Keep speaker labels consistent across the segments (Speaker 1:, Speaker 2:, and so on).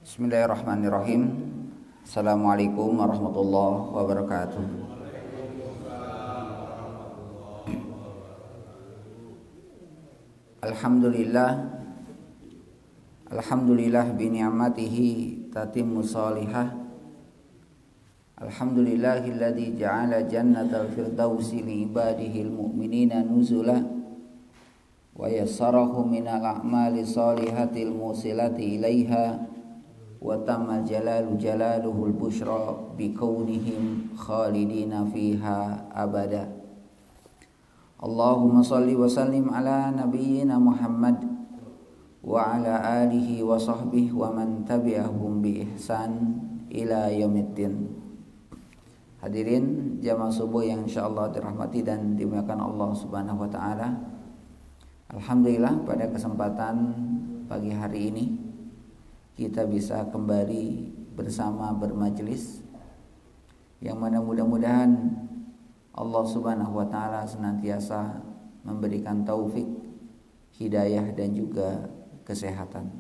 Speaker 1: Bismillahirrahmanirrahim. Assalamualaikum warahmatullahi wabarakatuh. Alhamdulillah bi ni'matihi tatimmu shalihah. Alhamdulillahilladzi ja'ala jannatal firdausi li ibadihil mu'minina nuzula wa yassarahu minal a'mali shalihatil musilati ilaiha wa tamma jalaluhul busyra bi kaunihim khalidina fiha abada. Allahumma salli wa sallim ala nabiyyina Muhammad wa ala alihi wa sahbihi wa man tabi'ahum bi ihsan ila yaumiddin. Hadirin jamaah subuh yang insyaallah dirahmati dan dimuliakan Allah Subhanahu wa taala. Alhamdulillah pada kesempatan pagi hari ini kita bisa kembali bersama bermajelis, yang mana mudah-mudahan Allah Subhanahu wa taala senantiasa memberikan taufik, hidayah dan juga kesehatan.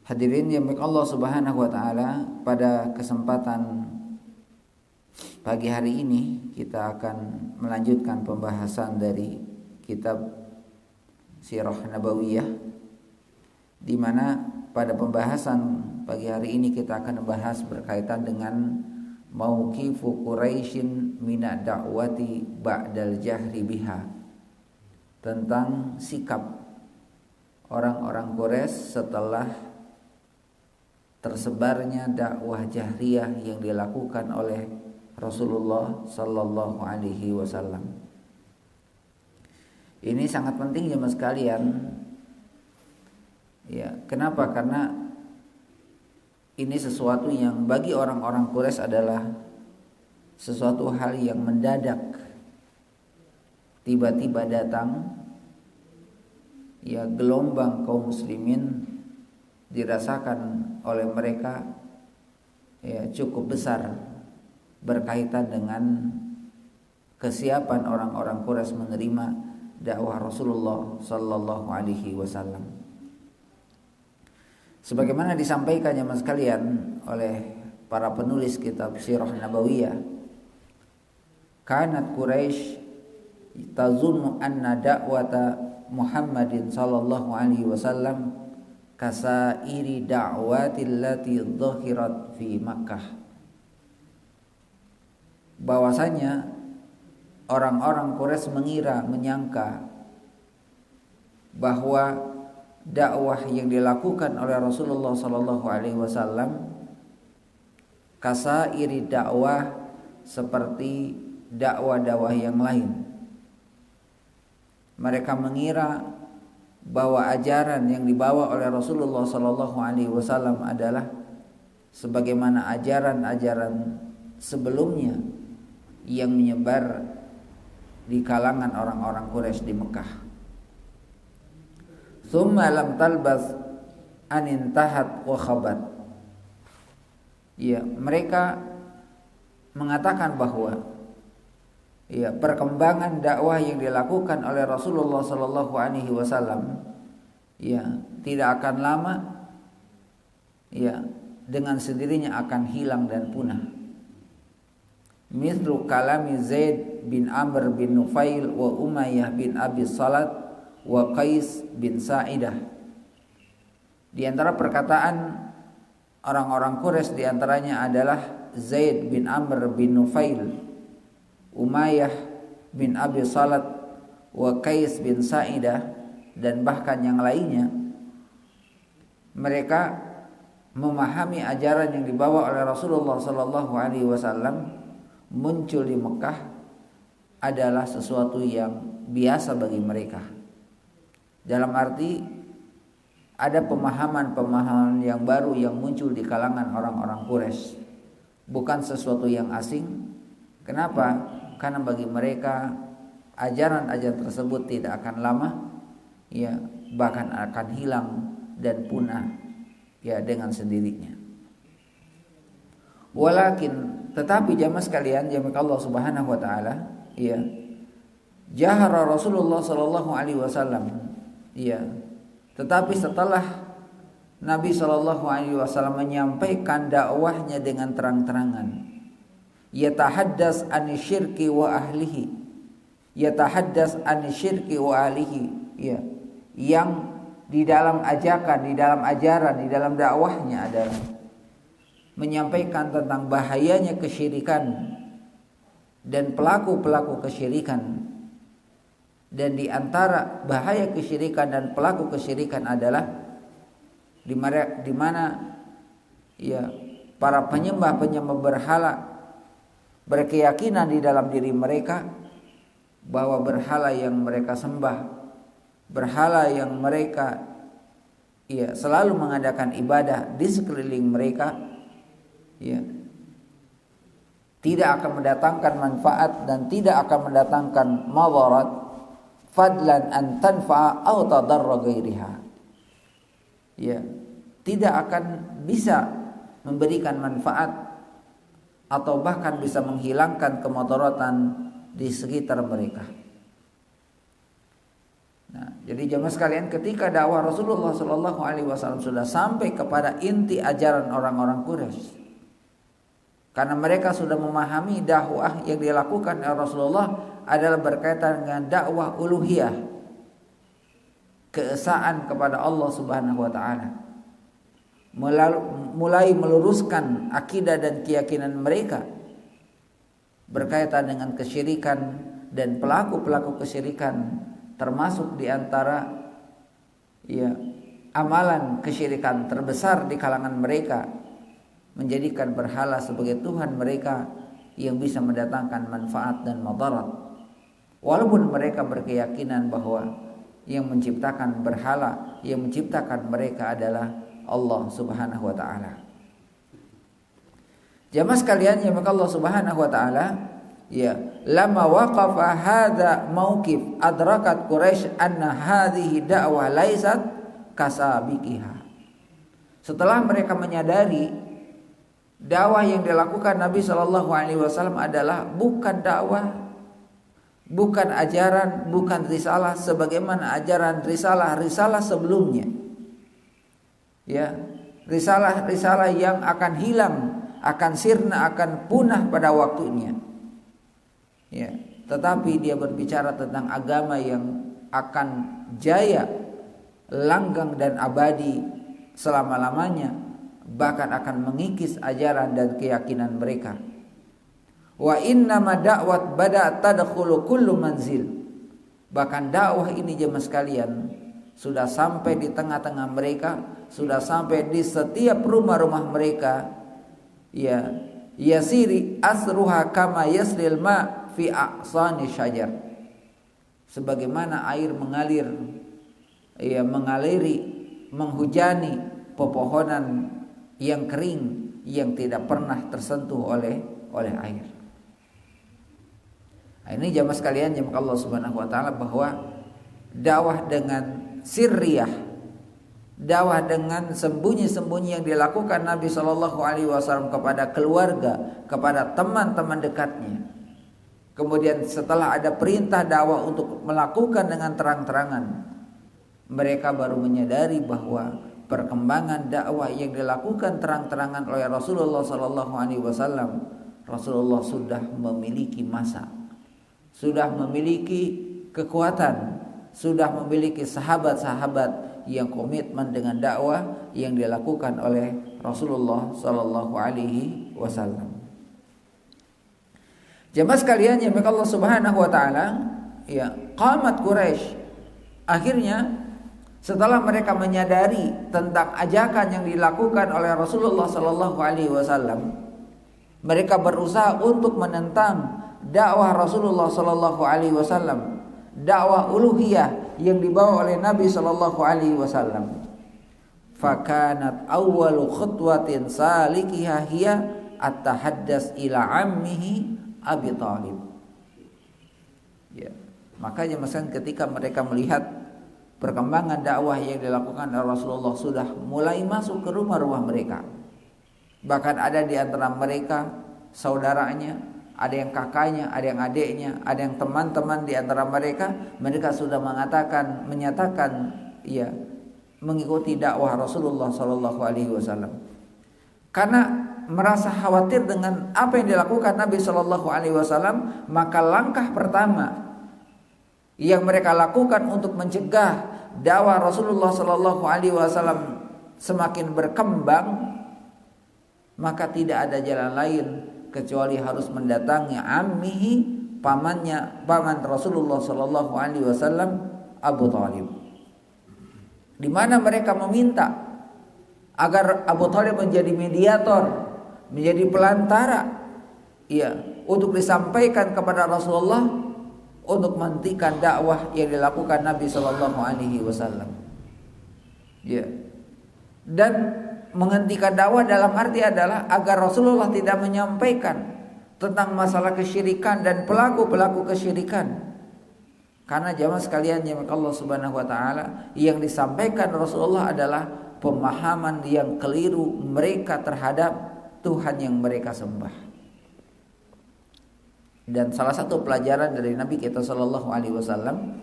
Speaker 1: Hadirin yang baik Allah Subhanahu wa taala, pada kesempatan pagi hari ini kita akan melanjutkan pembahasan dari kitab Sirah Nabawiyah, di mana pada pembahasan pagi hari ini kita akan membahas berkaitan dengan mauqifu Quraisyin minad da'wati ba'dal jahri biha, tentang sikap orang-orang Quraisy setelah tersebarnya dakwah jahriyah yang dilakukan oleh Rasulullah sallallahu alaihi wasallam. Ini sangat penting jemaah sekalian. Ya, kenapa? Karena ini sesuatu yang bagi orang-orang Quraisy adalah sesuatu hal yang mendadak, tiba-tiba datang. Ya, gelombang kaum muslimin dirasakan oleh mereka ya cukup besar berkaitan dengan kesiapan orang-orang Quraisy menerima dakwah Rasulullah sallallahu alaihi wasallam. Sebagaimana disampaikan jemaah sekalian oleh para penulis kitab Sirah Nabawiyah, kanat Quraisy tazunnu anna da'wata Muhammadin sallallahu alaihi wasallam kasairi da'watil lati dhahirat fi Makkah. Bahwasanya orang-orang Quraisy menyangka bahwa dakwah yang dilakukan oleh Rasulullah sallallahu alaihi wasallam kasairi dakwah, seperti dakwah-dakwah yang lain. Mereka mengira bahwa ajaran yang dibawa oleh Rasulullah sallallahu alaihi wasallam adalah sebagaimana ajaran-ajaran sebelumnya yang menyebar di kalangan orang-orang Quraisy di Mekah. Tsumma lam talbas anintahat wa khabat. Ya, mereka mengatakan bahwa ya perkembangan dakwah yang dilakukan oleh Rasulullah sallallahu alaihi wasallam ya tidak akan lama, ya dengan sendirinya akan hilang dan punah. Mithlu kalami Zaid bin Amr bin Nufail wa Umayyah bin Abi Salat wa Qais bin Sa'idah. Di antara perkataan orang-orang Quraisy di antaranya adalah Zaid bin Amr bin Nufail, Umayyah bin Abi Salat, wa Qais bin Sa'idah, dan bahkan yang lainnya. Mereka memahami ajaran yang dibawa oleh Rasulullah sallallahu alaihi wasallam muncul di Mekah adalah sesuatu yang biasa bagi mereka. Dalam arti ada pemahaman-pemahaman yang baru yang muncul di kalangan orang-orang Quraisy, bukan sesuatu yang asing. Kenapa? Karena bagi mereka ajaran-ajaran tersebut tidak akan lama, ya bahkan akan hilang dan punah ya dengan sendirinya. Walakin, tetapi jamaah sekalian, jamaah Allah Subhanahu wa taala, ya jahara Rasulullah sallallahu alaihi wasallam ya Tetapi setelah Nabi Shallallahu Alaihi Wasallam menyampaikan dakwahnya dengan terang-terangan, yatahaddas anisyirki wa ahlihi, yatahaddas anisyirki wa ahlihi, ya, yang di dalam ajakan, di dalam ajaran, di dalam dakwahnya adalah menyampaikan tentang bahayanya kesyirikan dan pelaku-pelaku kesyirikan. Dan di antara bahaya kesyirikan dan pelaku kesyirikan adalah di mana ya para penyembah-penyembah berhala berkeyakinan di dalam diri mereka bahwa berhala yang mereka sembah, berhala yang mereka ya selalu mengadakan ibadah di sekeliling mereka, ya, tidak akan mendatangkan manfaat dan tidak akan mendatangkan madarat, fadlan an tanfa'a aw tadarra ghairiha. Ya, tidak akan bisa memberikan manfaat atau bahkan bisa menghilangkan kemudaratan di sekitar mereka. Nah, jadi jemaah sekalian, ketika dakwah Rasulullah Shallallahu Alaihi Wasallam sudah sampai kepada inti ajaran orang-orang Quraisy, karena mereka sudah memahami dakwah yang dilakukan oleh Rasulullah adalah berkaitan dengan dakwah uluhiyah, keesaan kepada Allah Subhanahu wa taala. Mulai meluruskan akidah dan keyakinan mereka berkaitan dengan kesyirikan dan pelaku-pelaku kesyirikan, termasuk di antara ya amalan kesyirikan terbesar di kalangan mereka menjadikan berhala sebagai Tuhan mereka yang bisa mendatangkan manfaat dan madarat. Walaupun mereka berkeyakinan bahwa yang menciptakan berhala, yang menciptakan mereka adalah Allah Subhanahu wa taala. Jamaah sekalian yang Allah Subhanahu wa taala, ya, lama waqafa hadza mauqif adrakat Quraisy anna hadhihi da'wah laisat kasabiqiha. Setelah mereka menyadari dakwah yang dilakukan Nabi Shallallahu Alaihi Wasallam adalah bukan dakwah, bukan ajaran, bukan risalah sebagaimana ajaran risalah sebelumnya. Ya, risalah yang akan hilang, akan sirna, akan punah pada waktunya. Ya, tetapi dia berbicara tentang agama yang akan jaya, langgeng dan abadi selama-lamanya, bahkan akan mengikis ajaran dan keyakinan mereka. Wa innama da'wat bada tadkhulu kullu manzil. Bahkan dakwah ini jemaah sekalian sudah sampai di tengah-tengah mereka, sudah sampai di setiap rumah-rumah mereka. Ya, yasiri asruha kama yasril ma fi aqsani syajar. Sebagaimana air mengalir, ya, mengaliri, menghujani pepohonan yang kering yang tidak pernah tersentuh oleh air. Nah, ini jamaah sekalian, jamaah Allah Subhanahu wa taala, bahwa dakwah dengan sirriyah, dakwah dengan sembunyi-sembunyi yang dilakukan Nabi Shallallahu Alaihi Wasallam kepada keluarga, kepada teman-teman dekatnya. Kemudian setelah ada perintah dakwah untuk melakukan dengan terang-terangan, mereka baru menyadari bahwa perkembangan dakwah yang dilakukan terang-terangan oleh Rasulullah Sallallahu Alaihi Wasallam, Rasulullah sudah memiliki masa, sudah memiliki kekuatan, sudah memiliki sahabat-sahabat yang komitmen dengan dakwah yang dilakukan oleh Rasulullah Sallallahu Alaihi Wasallam. Jemaah sekalian yang Allah Subhanahu Wa Taala, ya, qamat Quraisy akhirnya setelah mereka menyadari tentang ajakan yang dilakukan oleh Rasulullah Sallallahu Alaihi Wasallam, mereka berusaha untuk menentang dakwah Rasulullah Sallallahu Alaihi Wasallam, dakwah uluhiyah yang dibawa oleh Nabi Sallallahu Alaihi Wasallam. Fakanat awwalu khutwatin salikiha hiya at-tahaddas ila ammihi Abi Thalib. Ya, makanya ketika mereka melihat perkembangan dakwah yang dilakukan oleh Rasulullah sudah mulai masuk ke rumah-rumah mereka. Bahkan ada di antara mereka saudaranya, ada yang kakaknya, ada yang adiknya, ada yang teman-teman di antara mereka sudah menyatakan, ya, mengikuti dakwah Rasulullah sallallahu alaihi wasallam. Karena merasa khawatir dengan apa yang dilakukan Nabi sallallahu alaihi wasallam, maka langkah pertama yang mereka lakukan untuk mencegah dakwah Rasulullah sallallahu alaihi wasallam semakin berkembang, maka tidak ada jalan lain kecuali harus mendatangi ammihi, paman Rasulullah sallallahu alaihi wasallam, Abu Thalib. Di mana mereka meminta agar Abu Thalib menjadi mediator, menjadi pelantara, untuk disampaikan kepada Rasulullah untuk menghentikan dakwah yang dilakukan Nabi sallallahu alaihi wasallam. Dan menghentikan dakwah dalam arti adalah agar Rasulullah tidak menyampaikan tentang masalah kesyirikan dan pelaku-pelaku kesyirikan. Karena jamaah sekalian yang Allah Subhanahu wa taala, yang disampaikan Rasulullah adalah pemahaman yang keliru mereka terhadap Tuhan yang mereka sembah. Dan salah satu pelajaran dari Nabi kita sallallahu alaihi wasallam,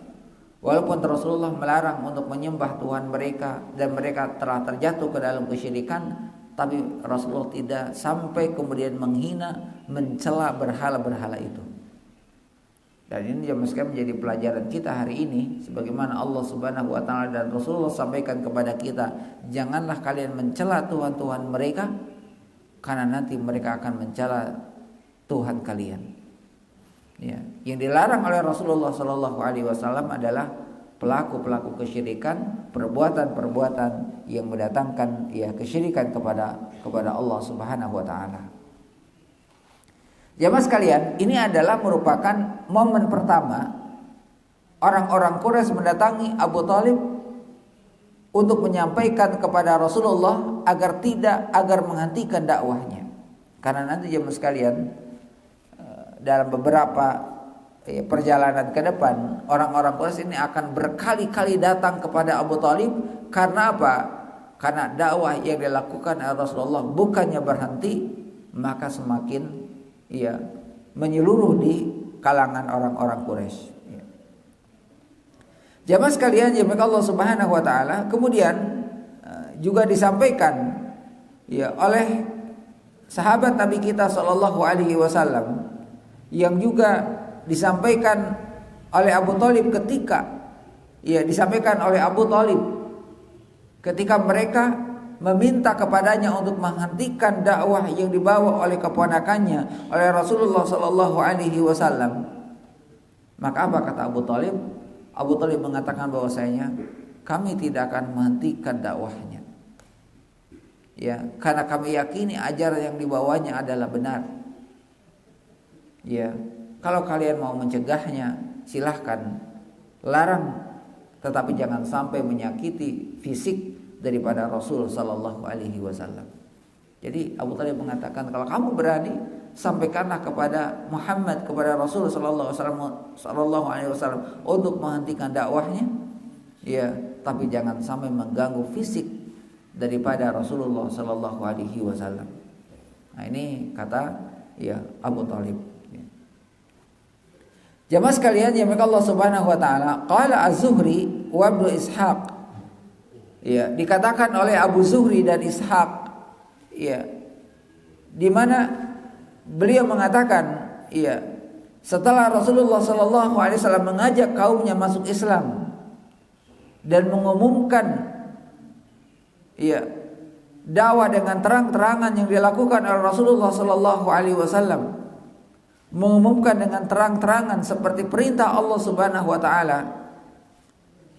Speaker 1: walaupun Rasulullah melarang untuk menyembah Tuhan mereka dan mereka telah terjatuh ke dalam kesyirikan, tapi Rasulullah tidak sampai kemudian menghina, mencela berhala-berhala itu. Dan ini jemaah sekalian menjadi pelajaran kita hari ini, sebagaimana Allah Subhanahu wa taala dan Rasulullah sampaikan kepada kita, janganlah kalian mencela Tuhan-Tuhan mereka, karena nanti mereka akan mencela Tuhan kalian. Yang dilarang oleh Rasulullah sallallahu alaihi wasallam adalah pelaku-pelaku kesyirikan, perbuatan-perbuatan yang mendatangkan kesyirikan kepada Allah Subhanahu wa taala. Jamaah sekalian, ini adalah merupakan momen pertama orang-orang Quraisy mendatangi Abu Thalib untuk menyampaikan kepada Rasulullah agar menghentikan dakwahnya. Karena nanti jamaah sekalian, dalam beberapa perjalanan ke depan, orang-orang Quraisy ini akan berkali-kali datang kepada Abu Thalib. Karena apa? Karena dakwah yang dilakukan oleh Rasulullah bukannya berhenti, maka semakin menyeluruh di kalangan orang-orang Quraisy. Jamaah sekalian, jemaah Allah Subhanahu wa taala, kemudian juga disampaikan oleh sahabat Nabi kita sallallahu alaihi wasallam, yang juga disampaikan oleh Abu Thalib ketika mereka meminta kepadanya untuk menghentikan dakwah yang dibawa oleh keponakannya, oleh Rasulullah sallallahu alaihi wasallam. Maka apa kata Abu Thalib? Abu Thalib mengatakan bahwasanya kami tidak akan menghentikan dakwahnya. Karena kami yakini ajaran yang dibawanya adalah benar. Kalau kalian mau mencegahnya, silahkan larang, tetapi jangan sampai menyakiti fisik daripada Rasul sallallahu alaihi wasallam. Jadi Abu Thalib mengatakan, kalau kamu berani, sampaikanlah kepada Muhammad, kepada Rasul sallallahu alaihi wasallam untuk menghentikan dakwahnya, tapi jangan sampai mengganggu fisik daripada Rasulullah sallallahu alaihi wasallam. Nah, ini kata Abu Thalib. Jamaah sekalian yang dirahmati Allah Subhanahu wa taala, qala Az-Zuhri wa Ibnu Ishaq. Dikatakan oleh Abu Zuhri dan Ishaq, di mana beliau mengatakan, setelah Rasulullah sallallahu alaihi wasallam mengajak kaumnya masuk Islam dan mengumumkan dakwah dengan terang-terangan yang dilakukan oleh Rasulullah sallallahu alaihi wasallam, mengumumkan dengan terang-terangan seperti perintah Allah Subhanahu wa taala,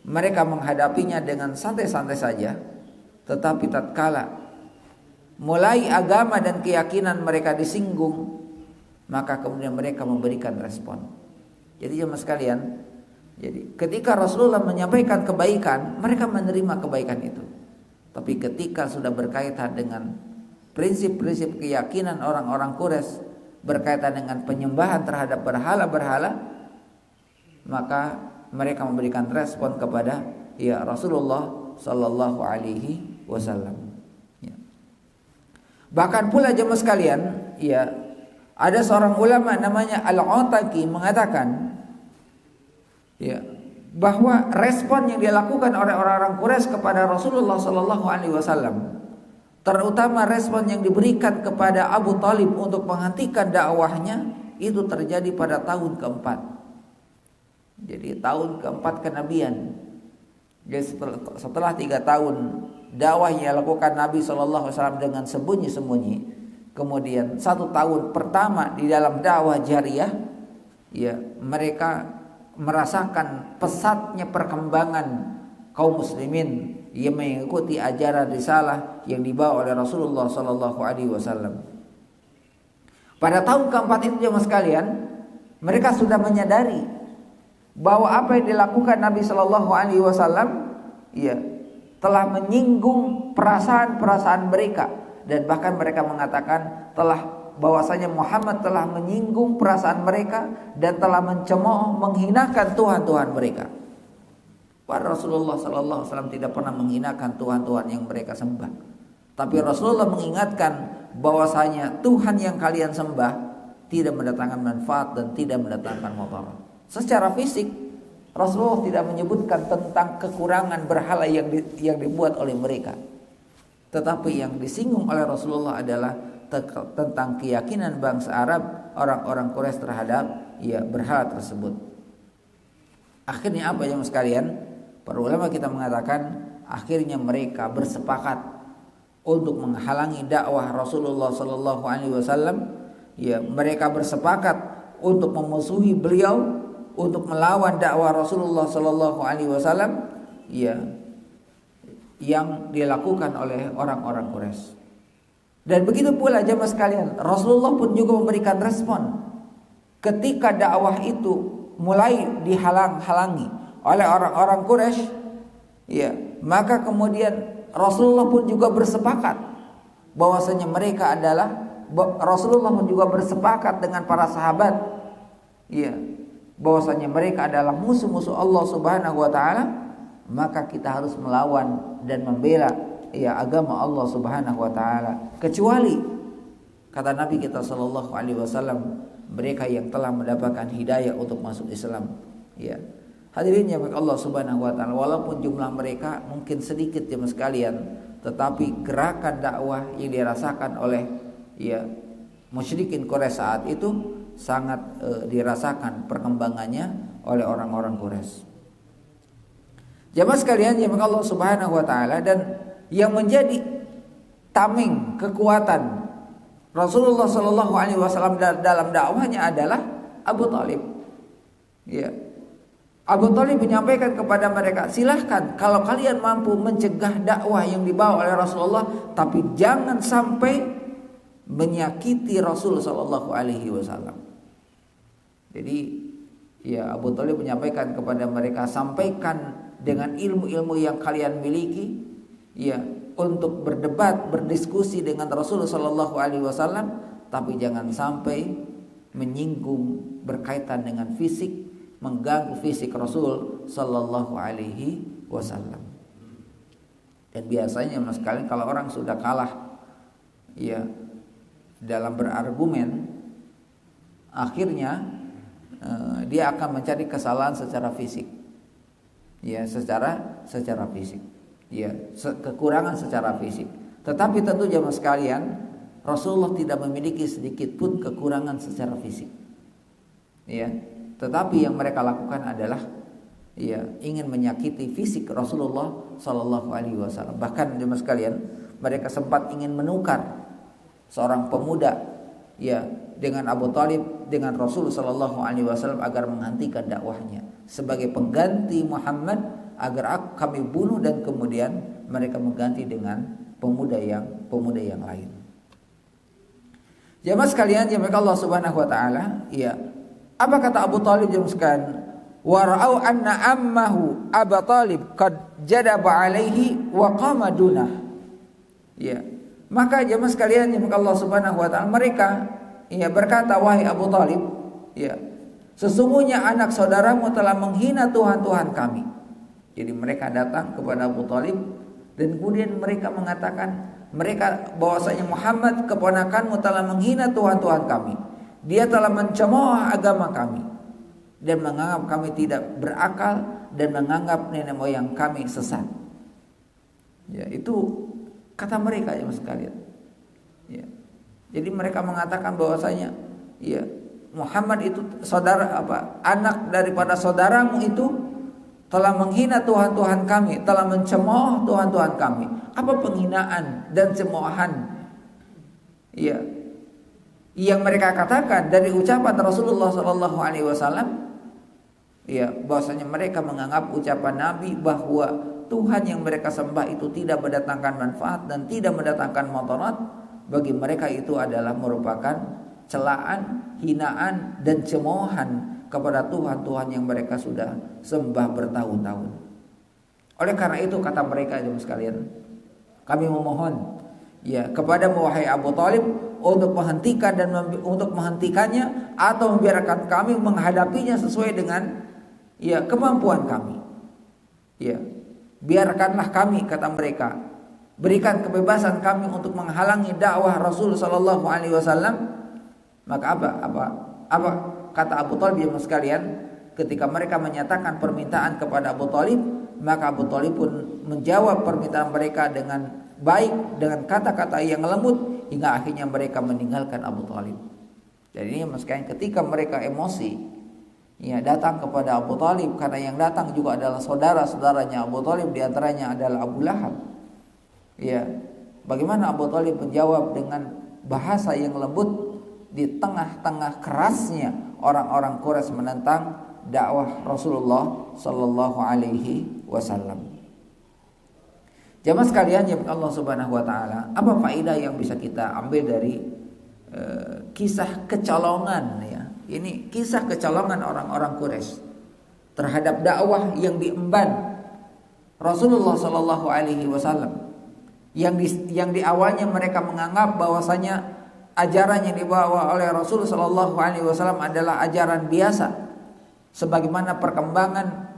Speaker 1: mereka menghadapinya dengan santai-santai saja. Tetapi tatkala mulai agama dan keyakinan mereka disinggung, maka kemudian mereka memberikan respon. Jadi jemaah sekalian, ketika Rasulullah menyampaikan kebaikan, mereka menerima kebaikan itu. Tapi ketika sudah berkaitan dengan prinsip-prinsip keyakinan orang-orang Quraisy, berkaitan dengan penyembahan terhadap berhala-berhala, maka mereka memberikan respon kepada Rasulullah sallallahu alaihi wasallam. Bahkan pula jemaah sekalian, ada seorang ulama namanya Al-Ataki mengatakan, bahwa respon yang dilakukan oleh orang-orang Quraisy kepada Rasulullah Sallallahu Alaihi Wasallam, terutama respon yang diberikan kepada Abu Talib untuk menghentikan dakwahnya, itu terjadi pada tahun keempat. Jadi tahun keempat kenabian. Jadi setelah 3 tahun dakwah yang dilakukan Nabi Sallallahu Alaihi Wasallam dengan sembunyi-sembunyi, kemudian 1 tahun pertama di dalam dakwah jariyah, ya mereka merasakan pesatnya perkembangan kaum muslimin yang mengikuti ajaran risalah yang dibawa oleh Rasulullah Sallallahu Alaihi Wasallam. Pada tahun keempat itu jemaah sekalian, mereka sudah menyadari bahwa apa yang dilakukan Nabi Sallallahu Alaihi Wasallam, ya, telah menyinggung perasaan-perasaan mereka, dan bahkan mereka mengatakan bahwasanya Muhammad telah menyinggung perasaan mereka dan telah mencemooh, menghinakan Tuhan-Tuhan mereka. Padahal Rasulullah Sallallahu Alaihi Wasallam tidak pernah menghinakan Tuhan-Tuhan yang mereka sembah. Tapi Rasulullah mengingatkan bahwasanya Tuhan yang kalian sembah tidak mendatangkan manfaat dan tidak mendatangkan mudarat. Secara fisik Rasulullah tidak menyebutkan tentang kekurangan berhala yang dibuat oleh mereka. Tetapi yang disinggung oleh Rasulullah adalah tentang keyakinan bangsa Arab, orang-orang Quraisy terhadap berhala tersebut. Akhirnya apa jemaah sekalian? Para ulama kita mengatakan akhirnya mereka bersepakat untuk menghalangi dakwah Rasulullah Sallallahu Alaihi Wasallam. Ya, mereka bersepakat untuk memusuhi beliau, untuk melawan dakwah Rasulullah Sallallahu Alaihi Wasallam, ya, yang dilakukan oleh orang-orang Quraisy. Dan begitu pula jemaah sekalian, Rasulullah pun juga memberikan respon ketika dakwah itu mulai dihalang-halangi oleh orang-orang Quraisy. Ya, maka kemudian Rasulullah pun juga bersepakat bahwasanya mereka Rasulullah pun juga bersepakat dengan para sahabat, ya, bahwasanya mereka adalah musuh-musuh Allah Subhanahu wa taala, maka kita harus melawan dan membela agama Allah Subhanahu wa taala, kecuali kata Nabi kita sallallahu alaihi wasallam, mereka yang telah mendapatkan hidayah untuk masuk Islam. Ya. Hadirin yang Allah Subhanahu wa taala, walaupun jumlah mereka mungkin sedikit jemaah sekalian, tetapi gerakan dakwah yang dirasakan oleh musyrikin Quraisy saat itu sangat dirasakan perkembangannya oleh orang-orang Quraisy. Jemaah sekalian yang Allah Subhanahu wa taala, dan yang menjadi tameng kekuatan Rasulullah Sallallahu Alaihi Wasallam dalam dakwahnya adalah Abu Talib. Ya, Abu Talib menyampaikan kepada mereka, silahkan kalau kalian mampu mencegah dakwah yang dibawa oleh Rasulullah, tapi jangan sampai menyakiti Rasul Sallallahu Alaihi Wasallam. Jadi, ya, Abu Talib menyampaikan kepada mereka, sampaikan dengan ilmu-ilmu yang kalian miliki, ya, untuk berdebat, berdiskusi dengan Rasulullah Sallallahu Alaihi Wasallam, tapi jangan sampai menyinggung berkaitan dengan fisik, mengganggu fisik Rasul Sallallahu Alaihi Wasallam. Dan biasanya mas kalian, kalau orang sudah kalah, ya, dalam berargumen, akhirnya dia akan mencari kesalahan secara fisik, ya, secara fisik. Ya, kekurangan secara fisik. Tetapi tentu jemaah sekalian, Rasulullah tidak memiliki sedikit pun kekurangan secara fisik. Ya, tetapi yang mereka lakukan adalah ingin menyakiti fisik Rasulullah Sallallahu Alaihi Wasallam. Bahkan jemaah sekalian, mereka sempat ingin menukar seorang pemuda, ya, dengan Abu Talib, dengan Rasul Sallallahu Alaihi Wasallam agar menghentikan dakwahnya sebagai pengganti Muhammad, agar kami bunuh, dan kemudian mereka mengganti dengan pemuda yang lain. Jemaah sekalian, jemaah Allah Subhanahu wa taala, ya, apa kata Abu Talib jemaah sekalian? Wa ra'au anna ammahu Abu Talib qad jadaba alaihi wa qama dunah. Ya. Maka jemaah sekalian, jemaah Allah Subhanahu wa taala, mereka berkata, wahai Abu Talib, ya, sesungguhnya anak saudaramu telah menghina Tuhan-Tuhan kami. Jadi mereka datang kepada Abu Talib dan kemudian mereka mengatakan bahwasanya Muhammad keponakanmu telah menghina Tuhan-Tuhan kami. Dia telah mencemooh agama kami. dan menganggap kami tidak berakal dan menganggap nenek moyang kami sesat. Ya, itu kata mereka ya sekalian. Ya. Jadi mereka mengatakan bahwasanya ya Muhammad itu anak daripada saudaramu itu telah menghina Tuhan-Tuhan kami, telah mencemooh Tuhan-Tuhan kami. Apa penghinaan dan cemoohan ya yang mereka katakan dari ucapan Rasulullah sallallahu alaihi wasallam? Ya, bahwasanya mereka menganggap ucapan Nabi bahwa Tuhan yang mereka sembah itu tidak mendatangkan manfaat dan tidak mendatangkan mudarat, bagi mereka itu adalah merupakan celaan, hinaan dan cemoohan kepada Tuhan-Tuhan yang mereka sudah sembah bertahun-tahun. Oleh karena itu kata mereka jemaah sekalian, kami memohon ya kepada wahai Abu Thalib untuk menghentikan dan untuk menghentikannya atau membiarkan kami menghadapinya sesuai dengan ya kemampuan kami. Ya, biarkanlah kami kata mereka, berikan kebebasan kami untuk menghalangi dakwah Rasul sallallahu alaihi wasallam. Maka apa kata Abu Thalib yang sekalian, ketika mereka menyatakan permintaan kepada Abu Thalib, maka Abu Thalib pun menjawab permintaan mereka dengan baik, dengan kata-kata yang lembut, hingga akhirnya mereka meninggalkan Abu Thalib. Jadi ini sekalian, ketika mereka emosi ya datang kepada Abu Thalib, karena yang datang juga adalah saudara-saudaranya Abu Thalib, diantaranya adalah Abu Lahab. Ya, bagaimana Abu Thalib menjawab dengan bahasa yang lembut di tengah-tengah kerasnya orang-orang Quraisy menentang dakwah Rasulullah sallallahu alaihi wasallam. Jamaah sekalian yang Allah Subhanahu wa taala, apa faedah yang bisa kita ambil dari kisah kecolongan ya? Ini kisah kecolongan orang-orang Quraisy terhadap dakwah yang diemban Rasulullah sallallahu alaihi wasallam. Yang di awalnya mereka menganggap bahwasanya ajaran yang dibawa oleh Rasul sallallahu alaihi wasallam adalah ajaran biasa, sebagaimana perkembangan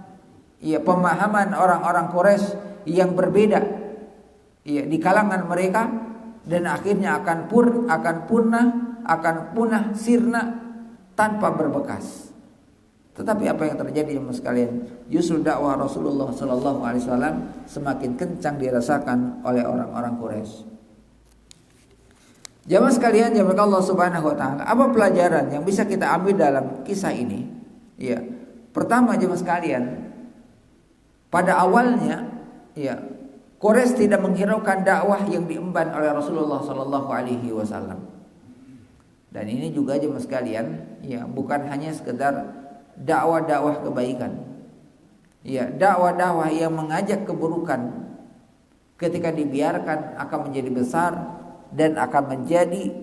Speaker 1: ya pemahaman orang-orang Quraisy yang berbeda ya di kalangan mereka, dan akhirnya akan punah sirna tanpa berbekas. Tetapi apa yang terjadi jemaah sekalian? Justru dakwah Rasulullah sallallahu alaihi wasallam semakin kencang dirasakan oleh orang-orang Quraisy. Jamaah sekalian, jamaah Allah Subhanahu wa taala, apa pelajaran yang bisa kita ambil dalam kisah ini? Ya. Pertama jamaah sekalian, pada awalnya ya Quraisy tidak menghiraukan dakwah yang diemban oleh Rasulullah sallallahu alaihi wasallam. Dan ini juga jemaah sekalian, ya bukan hanya sekedar dakwah-dakwah kebaikan. Ya, dakwah-dakwah yang mengajak keburukan ketika dibiarkan akan menjadi besar dan akan menjadi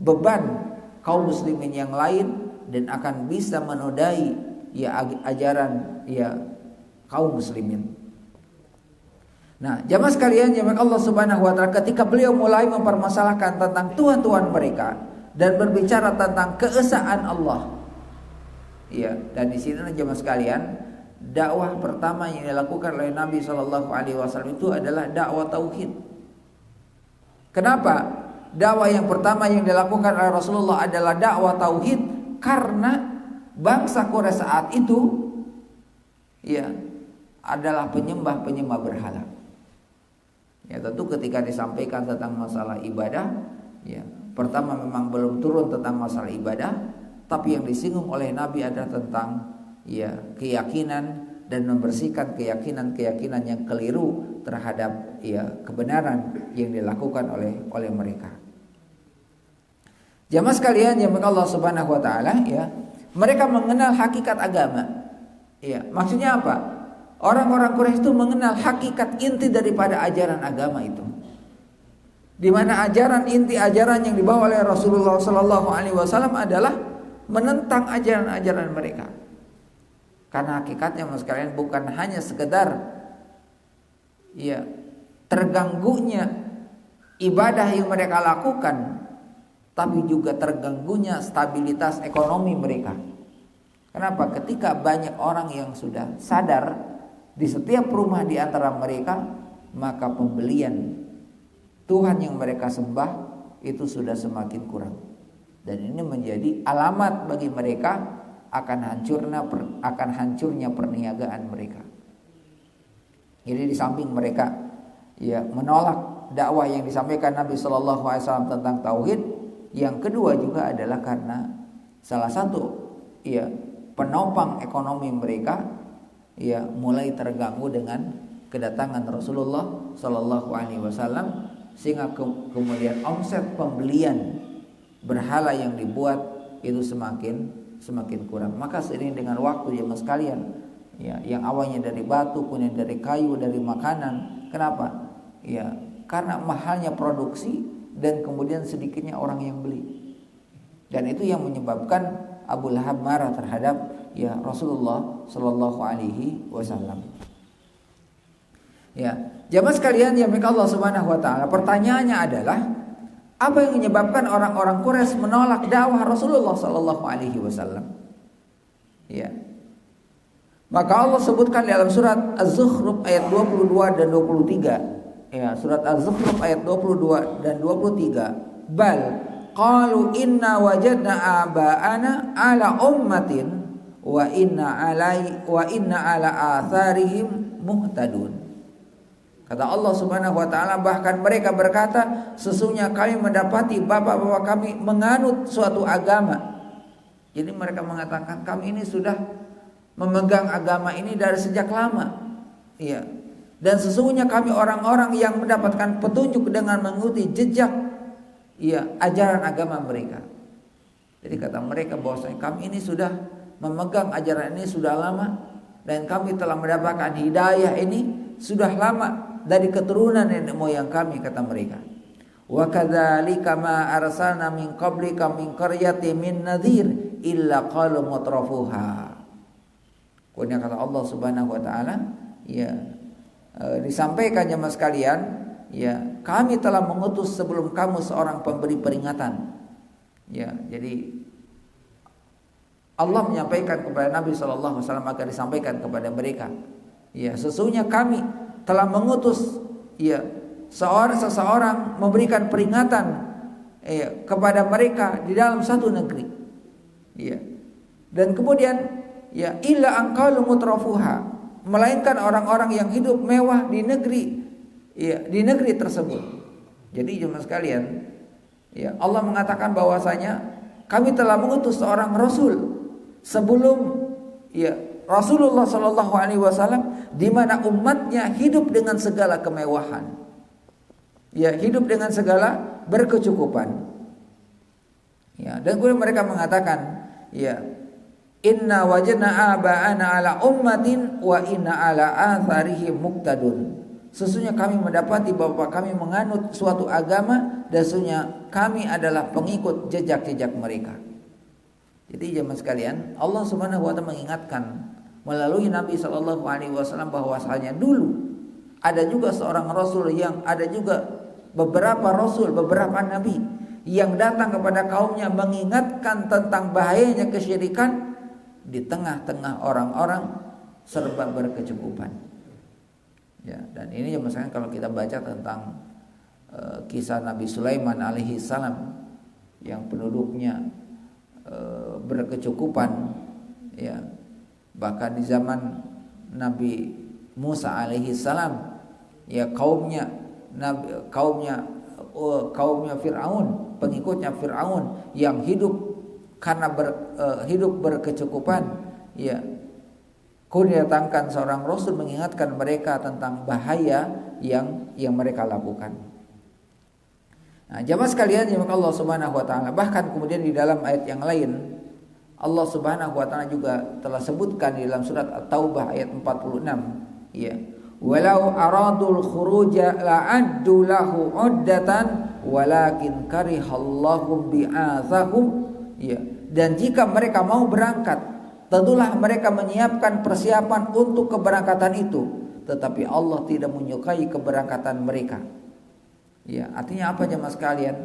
Speaker 1: beban kaum muslimin yang lain dan akan bisa menodai ya ajaran ya kaum muslimin. Nah, jamaah sekalian, jamaah Allah Subhanahu wa taala, ketika beliau mulai mempermasalahkan tentang Tuhan-Tuhan mereka dan berbicara tentang keesaan Allah. Ya, dan di sini jamaah sekalian, dakwah pertama yang dilakukan oleh Nabi sallallahu alaihi wasallam itu adalah dakwah tauhid. Kenapa? Dakwah yang pertama yang dilakukan oleh Rasulullah adalah dakwah tauhid, karena bangsa Quraisy saat itu ya adalah penyembah berhala. Ya, tentu ketika disampaikan tentang masalah ibadah, ya, pertama memang belum turun tentang masalah ibadah, tapi yang disinggung oleh Nabi adalah tentang ya keyakinan dan membersihkan keyakinan yang keliru terhadap ya kebenaran yang dilakukan oleh mereka. Jamaah sekalian yang Allah Subhanahu wa taala, ya, mereka mengenal hakikat agama. Ya, maksudnya apa? Orang-orang Quraisy itu mengenal hakikat inti daripada ajaran agama itu. Di mana ajaran inti ajaran yang dibawa oleh Rasulullah sallallahu alaihi wasallam adalah menentang ajaran-ajaran mereka. Karena hakikatnya mas sekalian bukan hanya sekedar ya terganggunya ibadah yang mereka lakukan, tapi juga terganggunya stabilitas ekonomi mereka. Kenapa? Ketika banyak orang yang sudah sadar di setiap rumah di antara mereka, maka pembelian Tuhan yang mereka sembah itu sudah semakin kurang. Dan ini menjadi alamat bagi mereka akan hancurnya perniagaan mereka. Jadi di samping mereka ya menolak dakwah yang disampaikan Nabi Shallallahu Alaihi Wasallam tentang tauhid, yang kedua juga adalah karena salah satu ya penopang ekonomi mereka ya mulai terganggu dengan kedatangan Rasulullah Shallallahu Alaihi Wasallam, sehingga kemudian omset pembelian berhala yang dibuat itu semakin kurang. Maka seiring dengan waktu jemaah sekalian, ya yang awalnya dari batu, kemudian dari kayu, dari makanan. Kenapa? Ya karena mahalnya produksi dan kemudian sedikitnya orang yang beli. Dan itu yang menyebabkan Abu Lahab marah terhadap ya Rasulullah Shallallahu Alaihi Wasallam. Ya, jamaah sekalian yang dimuliakan Allah Subhanahu Wa Taala, pertanyaannya adalah apa yang menyebabkan orang-orang Quraisy menolak dakwah Rasulullah Shallallahu Alaihi Wasallam? Ya, maka Allah sebutkan dalam surat Az-Zukhruf ayat 22 dan 23. Ya, surat Az-Zukhruf ayat 22 dan 23. Bal qalu inna wajadna aba'ana ala ummatin wa inna ala atharihim muhtadun. Kata Allah Subhanahu wa taala, bahkan mereka berkata, sesungguhnya kami mendapati bapak-bapak kami menganut suatu agama. Jadi mereka mengatakan kami ini sudah memegang agama ini dari sejak lama. Iya. Dan sesungguhnya kami orang-orang yang mendapatkan petunjuk dengan mengikuti jejak ajaran agama mereka. Jadi kata mereka bahwasanya kami ini sudah memegang ajaran ini sudah lama, dan kami telah mendapatkan hidayah ini sudah lama dari keturunan nenek moyang kami, kata mereka. Wa kadzalika ma arsalna min qablika min qaryatin min nadhir illa qalu mutrafuha. Kemudian kata Allah Subhanahu wa taala, disampaikan jemaah sekalian, kami telah mengutus sebelum kamu seorang pemberi peringatan. Jadi Allah menyampaikan kepada Nabi sallallahu alaihi wasallam agar disampaikan kepada mereka. Sesungguhnya kami telah mengutus seseorang memberikan peringatan kepada mereka di dalam satu negeri. Dan kemudian illa anqalu mutrafuha, melainkan orang-orang yang hidup mewah di negeri tersebut. Jadi jemaah sekalian, Allah mengatakan bahwasanya kami telah mengutus seorang rasul sebelum Rasulullah Shallallahu Alaihi Wasallam, di mana umatnya hidup dengan segala kemewahan, hidup dengan segala berkecukupan. Dan kemudian mereka mengatakan, inna wajadna aba'ana ala ummatin wa inna ala atharihim muqtadun. Sesungguhnya kami mendapati bapak kami menganut suatu agama, dan sesungguhnya kami adalah pengikut jejak-jejak mereka. Jadi jemaah sekalian, Allah Subhanahu wa taala mengingatkan melalui Nabi Shallallahu Alaihi Wasallam bahwasanya dulu ada juga seorang rasul, yang ada juga beberapa rasul, beberapa nabi yang datang kepada kaumnya mengingatkan tentang bahayanya kesyirikan di tengah-tengah orang-orang serba berkecukupan. Dan ini misalnya kalau kita baca tentang kisah Nabi Sulaiman alaihi salam yang penduduknya berkecukupan, bahkan di zaman Nabi Musa alaihi salam, kaumnya Fir'aun, pengikutnya Fir'aun yang hidup karena hidup berkecukupan, kemudian datangkan seorang rasul mengingatkan mereka tentang bahaya yang mereka lakukan. Nah, jamaah sekalian yang Allah Subhanahu wa taala, bahkan kemudian di dalam ayat yang lain Allah Subhanahu wa taala juga telah sebutkan di dalam surat At-Taubah ayat 46, walau aradul khuruja la'addu lahu 'uddatan walakin karihallahum bi'athahum. Dan jika mereka mau berangkat, tentulah mereka menyiapkan persiapan untuk keberangkatan itu, tetapi Allah tidak menyukai keberangkatan mereka. Artinya apa jemaah sekalian?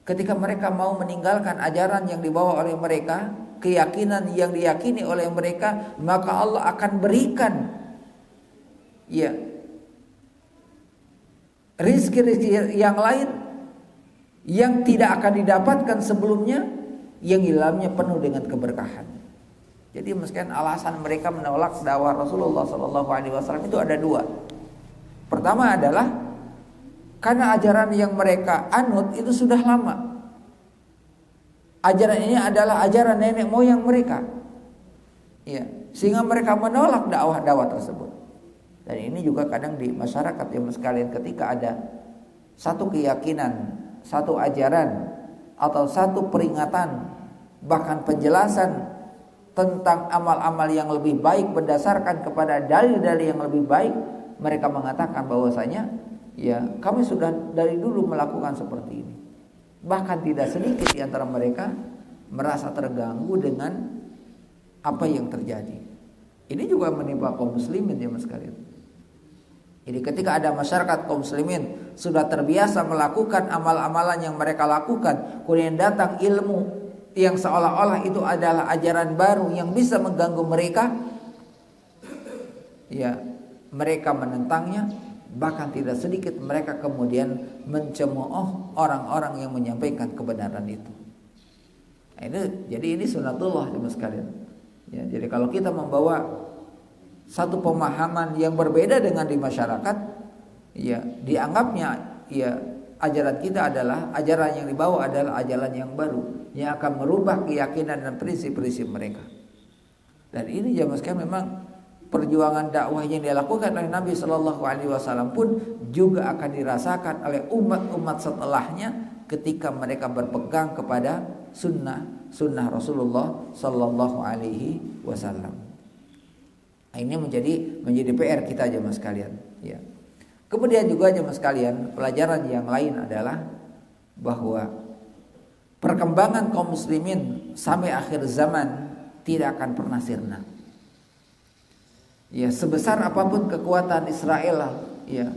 Speaker 1: Ketika mereka mau meninggalkan ajaran yang dibawa oleh mereka, keyakinan yang diyakini oleh mereka, maka Allah akan berikan rizki-rizki yang lain yang tidak akan didapatkan sebelumnya, yang dalamnya penuh dengan keberkahan. Jadi meskipun alasan mereka menolak dakwah Rasulullah Shallallahu Alaihi Wasallam itu ada dua. Pertama adalah karena ajaran yang mereka anut itu sudah lama. Ajaran ini adalah ajaran nenek moyang mereka, ya, sehingga mereka menolak dakwah tersebut. Dan ini juga kadang di masyarakat yang sekalian, ketika ada satu keyakinan, satu ajaran, atau satu peringatan, bahkan penjelasan tentang amal-amal yang lebih baik berdasarkan kepada dalil-dalil yang lebih baik, mereka mengatakan bahwasanya ya kami sudah dari dulu melakukan seperti ini. Bahkan tidak sedikit di antara mereka merasa terganggu dengan apa yang terjadi. Ini juga menimpa kaum muslimin ya mas sekalian. Jadi ketika ada masyarakat kaum muslimin sudah terbiasa melakukan amal-amalan yang mereka lakukan, kemudian datang ilmu yang seolah-olah itu adalah ajaran baru yang bisa mengganggu mereka, ya mereka menentangnya. Bahkan tidak sedikit mereka kemudian mencemooh orang-orang yang menyampaikan kebenaran itu. Jadi ini sunatullah teman sekalian. Ya, jadi kalau kita membawa satu pemahaman yang berbeda dengan di masyarakat, ya dianggapnya ya ajaran kita adalah ajaran yang dibawa adalah ajaran yang baru yang akan merubah keyakinan dan prinsip-prinsip mereka. Dan ini jamaah sekalian memang perjuangan dakwah yang dilakukan oleh Nabi Shallallahu Alaihi Wasallam pun juga akan dirasakan oleh umat-umat setelahnya ketika mereka berpegang kepada sunnah Rasulullah Shallallahu Alaihi Wasallam. Ini menjadi PR kita jemaah sekalian. Ya. Kemudian juga jemaah sekalian, pelajaran yang lain adalah bahwa perkembangan kaum muslimin sampai akhir zaman tidak akan pernah sirna. Ya, sebesar apapun kekuatan Israel, ya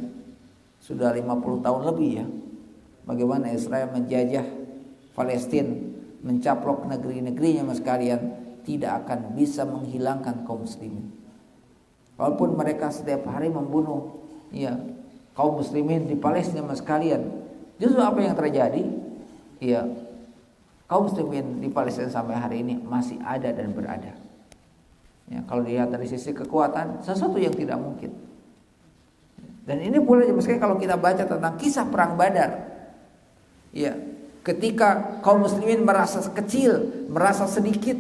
Speaker 1: sudah 50 tahun lebih ya. Bagaimana Israel menjajah Palestina, mencaplok negeri-negerinya mas sekalian, tidak akan bisa menghilangkan kaum muslimin. Walaupun mereka setiap hari membunuh ya kaum muslimin di Palestina mas sekalian, justru apa yang terjadi? Ya, kaum muslimin di Palestina sampai hari ini masih ada dan berada. Ya, kalau dilihat dari sisi kekuatan, sesuatu yang tidak mungkin. Dan ini pula misalnya kalau kita baca tentang kisah perang Badar, ya, ketika kaum muslimin merasa kecil, merasa sedikit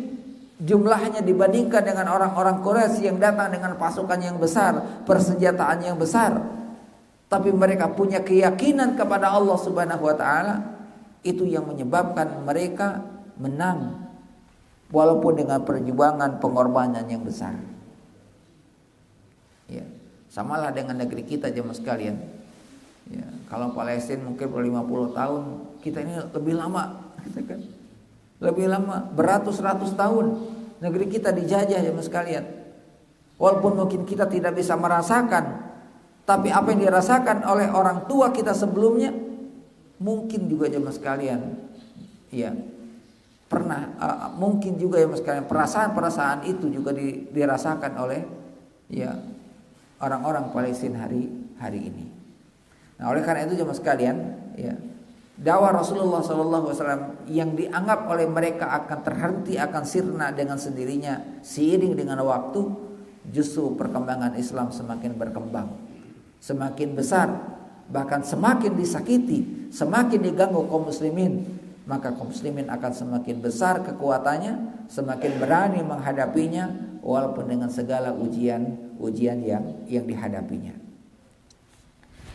Speaker 1: jumlahnya dibandingkan dengan orang-orang Quraisy yang datang dengan pasukan yang besar, persenjataan yang besar, tapi mereka punya keyakinan kepada Allah Subhanahu wa taala, itu yang menyebabkan mereka menang. Walaupun dengan perjuangan pengorbanan yang besar. Ya, samalah dengan negeri kita jemaah sekalian. Ya, kalau Palestina mungkin 50 tahun, kita ini lebih lama, gitu kan? Lebih lama, beratus-ratus tahun negeri kita dijajah jemaah sekalian. Walaupun mungkin kita tidak bisa merasakan, tapi apa yang dirasakan oleh orang tua kita sebelumnya, mungkin juga jemaah sekalian, ya. Pernah mungkin juga ya mas sekalian perasaan itu juga dirasakan oleh ya orang-orang Palestina hari ini. Nah oleh karena itu jemaah sekalian ya dakwah Rasulullah SAW yang dianggap oleh mereka akan terhenti, akan sirna dengan sendirinya seiring dengan waktu, justru perkembangan Islam semakin berkembang, semakin besar, bahkan semakin disakiti, semakin diganggu kaum muslimin. Maka kaum muslimin akan semakin besar kekuatannya, semakin berani menghadapinya walaupun dengan segala ujian yang dihadapinya.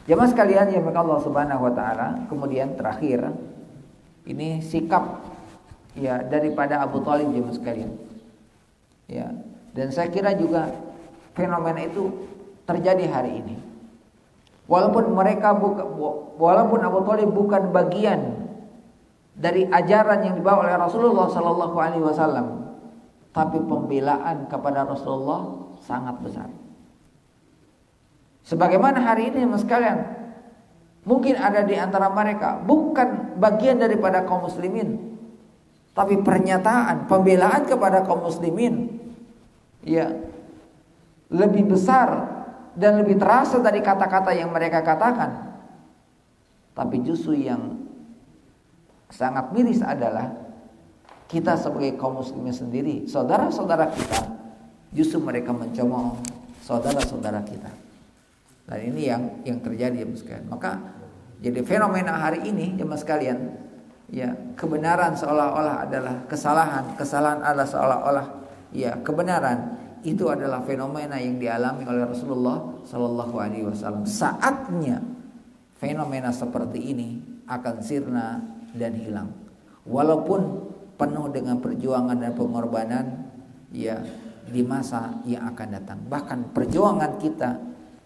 Speaker 1: Jemaah sekalian yang Allah Subhanahu wa taala, kemudian terakhir ini sikap ya daripada Abu Thalib jemaah sekalian. Ya, dan saya kira juga fenomena itu terjadi hari ini. Walaupun Abu Thalib bukan bagian dari ajaran yang dibawa oleh Rasulullah Sallallahu Alaihi Wasallam, tapi pembelaan kepada Rasulullah sangat besar. Sebagaimana hari ini mas sekalian, mungkin ada di antara mereka bukan bagian daripada kaum muslimin, tapi pernyataan pembelaan kepada kaum muslimin ya lebih besar dan lebih terasa dari kata-kata yang mereka katakan. Tapi justru yang sangat miris adalah kita sebagai kaum muslimin sendiri, saudara-saudara kita, justru mereka mencemooh saudara-saudara kita. Dan ini yang terjadi jemaah sekalian. Maka jadi fenomena hari ini jemaah sekalian, ya, kebenaran seolah-olah adalah kesalahan, kesalahan adalah seolah-olah ya kebenaran. Itu adalah fenomena yang dialami oleh Rasulullah Sallallahu Alaihi Wasallam. Saatnya fenomena seperti ini akan sirna dan hilang. Walaupun penuh dengan perjuangan dan pengorbanan ya di masa yang akan datang. Bahkan perjuangan kita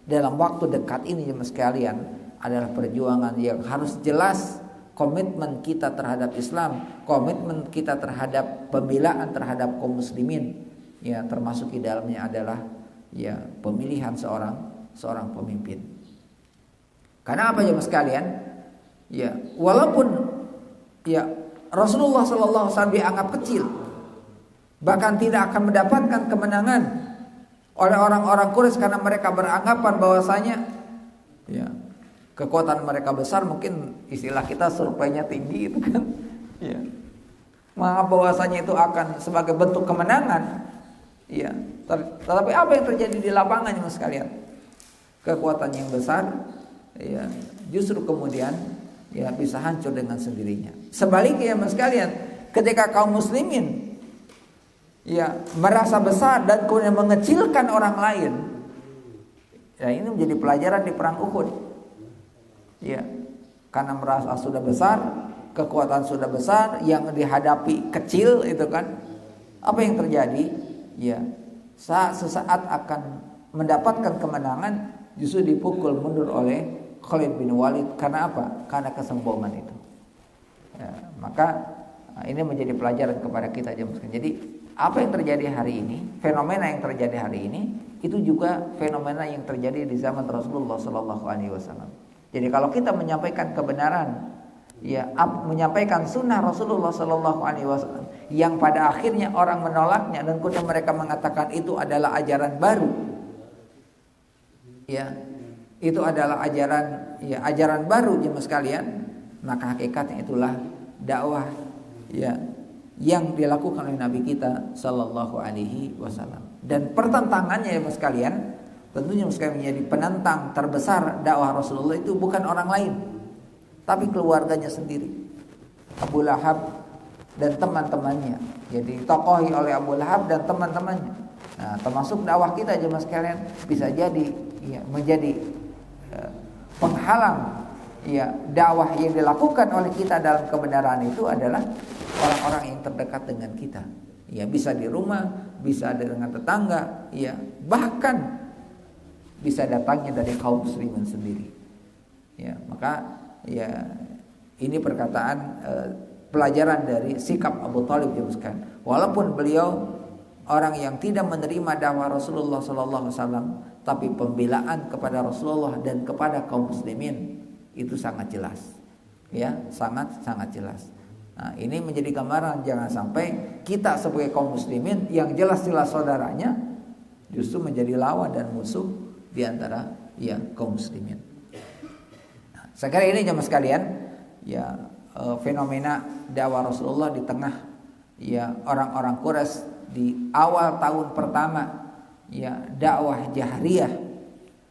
Speaker 1: dalam waktu dekat ini jemaah sekalian adalah perjuangan yang harus jelas, komitmen kita terhadap Islam, komitmen kita terhadap pembelaan terhadap kaum muslimin, ya, termasuk di dalamnya adalah ya pemilihan seorang pemimpin. Karena apa jemaah sekalian? Ya, walaupun ya Rasulullah sallallahu alaihi wasallam dianggap kecil, bahkan tidak akan mendapatkan kemenangan oleh orang-orang Quraisy karena mereka beranggapan bahwasanya ya kekuatan mereka besar, mungkin istilah kita surveinya tinggi itu kan. Ya. Menganggap bahwasanya itu akan sebagai bentuk kemenangan. Ya. Tetapi apa yang terjadi di lapangan jemaah sekalian? Kekuatan yang besar ya justru kemudian ya bisa hancur dengan sendirinya. Sebaliknya jemaah sekalian, ketika kaum muslimin ya merasa besar dan kemudian mengecilkan orang lain, ya ini menjadi pelajaran di perang Uhud. Ya, karena merasa sudah besar, kekuatan sudah besar, yang dihadapi kecil itu kan. Apa yang terjadi? Ya, sesaat akan mendapatkan kemenangan justru dipukul mundur oleh Khalid bin Walid. Karena apa? Karena kesombongan itu. Ya, maka ini menjadi pelajaran kepada kita jemaah. Jadi apa yang terjadi hari ini, fenomena yang terjadi hari ini, itu juga fenomena yang terjadi di zaman Rasulullah Sallallahu Alaihi Wasallam. Jadi kalau kita menyampaikan kebenaran, ya, menyampaikan sunnah Rasulullah Sallallahu Alaihi Wasallam, yang pada akhirnya orang menolaknya dan kemudian mereka mengatakan itu adalah ajaran baru, ya, itu adalah ajaran baru jemaah sekalian, maka hakikatnya itulah dakwah, ya, yang dilakukan oleh Nabi kita Sallallahu Alaihi Wasallam. Dan pertentangannya ya mas kalian, tentunya mas kalian menjadi penentang terbesar dakwah Rasulullah itu bukan orang lain, tapi keluarganya sendiri, Abu Lahab dan teman-temannya. Jadi tokohi oleh Abu Lahab dan teman-temannya. Nah, termasuk dakwah kita aja mas kalian bisa jadi ya, menjadi penghalang ya dakwah yang dilakukan oleh kita dalam kebenaran itu adalah orang-orang yang terdekat dengan kita. Ya, bisa di rumah, bisa dengan tetangga, ya, bahkan bisa datangnya dari kaum muslimin sendiri. Ya, maka ya ini perkataan pelajaran dari sikap Abu Thalib jelaskan. Walaupun beliau orang yang tidak menerima dakwah Rasulullah sallallahu alaihi wasallam, tapi pembelaan kepada Rasulullah dan kepada kaum muslimin itu sangat jelas. Ya, sangat jelas. Nah, ini menjadi gambaran jangan sampai kita sebagai kaum muslimin yang jelas-jelas saudaranya justru menjadi lawan dan musuh di antara ya kaum muslimin. Nah, sekarang ini jemaah sekalian, ya fenomena dakwah Rasulullah di tengah ya orang-orang Quraisy di awal tahun pertama ya dakwah jahriyah,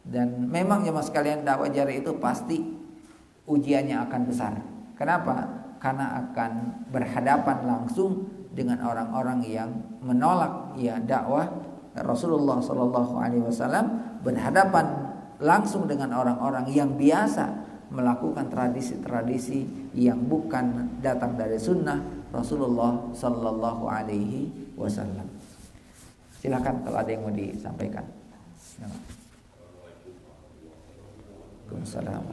Speaker 1: dan memang jemaah sekalian dakwah jahriyah itu pasti ujiannya akan besar. Kenapa? Karena akan berhadapan langsung dengan orang-orang yang menolak ya dakwah Rasulullah sallallahu alaihi wasallam, berhadapan langsung dengan orang-orang yang biasa melakukan tradisi-tradisi yang bukan datang dari sunnah Rasulullah sallallahu alaihi wasallam. Silakan kalau ada yang mau disampaikan. Waalaikumsalam.